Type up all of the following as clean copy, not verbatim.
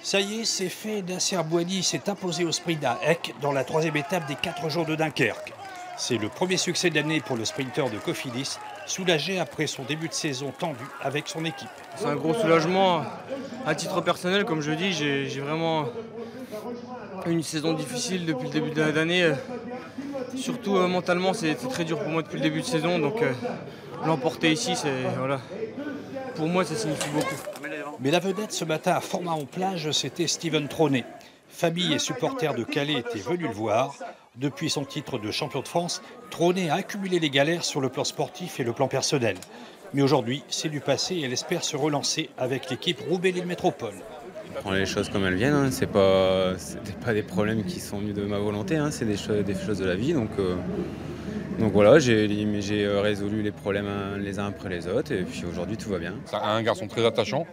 Ça y est, c'est fait. Nasser Bouhanni s'est imposé au sprint à Eck dans la troisième étape des 4 jours de Dunkerque. C'est le premier succès de l'année pour le sprinter de Cofidis, soulagé après son début de saison tendu avec son équipe. C'est un gros soulagement. À titre personnel, comme je dis, j'ai vraiment une saison difficile depuis le début de l'année. Surtout mentalement, c'est très dur pour moi depuis le début de saison. Donc l'emporter ici, voilà. Pour moi, ça signifie beaucoup. Mais la vedette ce matin à Format-en-Plage, c'était Steven Traunet. Famille et supporters de Calais étaient venus le voir. Depuis son titre de champion de France, Traunet a accumulé les galères sur le plan sportif et le plan personnel. Mais aujourd'hui, c'est du passé et elle espère se relancer avec l'équipe Roubaix-Lille Métropole. Je prends les choses comme elles viennent, hein. C'était pas des problèmes qui sont venus de ma volonté, hein. C'est des choses de la vie. Donc voilà, j'ai résolu les problèmes les uns après les autres et puis aujourd'hui tout va bien. C'est un garçon très attachant,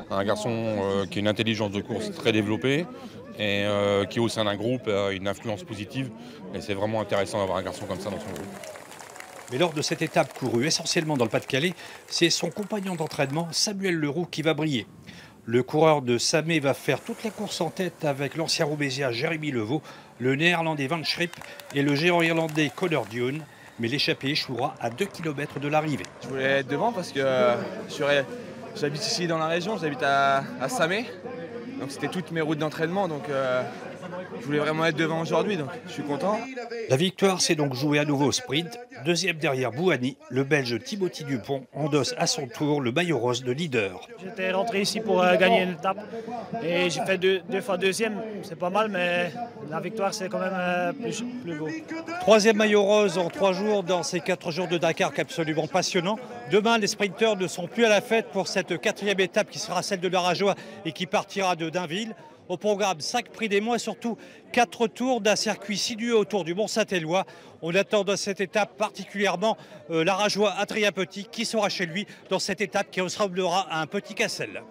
un garçon qui a une intelligence de course très développée et qui au sein d'un groupe a une influence positive. Et c'est vraiment intéressant d'avoir un garçon comme ça dans son groupe. Mais lors de cette étape courue essentiellement dans le Pas-de-Calais, c'est son compagnon d'entraînement, Samuel Leroux, qui va briller. Le coureur de Samé va faire toute la course en tête avec l'ancien Roubaisien Jérémy Levaux, le néerlandais Van Schriep et le géant irlandais Conor Dune. Mais l'échappée échouera à 2 km de l'arrivée. Je voulais être devant parce que j'habite ici dans la région, j'habite à Samé. Donc c'était toutes mes routes d'entraînement, donc je voulais vraiment être devant aujourd'hui, donc je suis content. La victoire s'est donc jouée à nouveau au sprint. Deuxième derrière Bouhanni, le Belge Timothy Dupont endosse à son tour le maillot rose de leader. J'étais rentré ici pour gagner une étape et j'ai fait deux fois deuxième, c'est pas mal, mais la victoire c'est quand même plus beau. Troisième maillot rose en 3 jours dans ces 4 jours de Dakar, absolument passionnant. Demain, les sprinteurs ne sont plus à la fête pour cette 4e étape qui sera celle de l'Arajois et qui partira de Dainville. Au programme, 5 prix des mois et surtout 4 tours d'un circuit sinueux autour du Mont-Saint-Éloi. On attend dans cette étape particulièrement l'Arajois Adrien Petit qui sera chez lui dans cette étape qui ressemblera à un petit Cassel.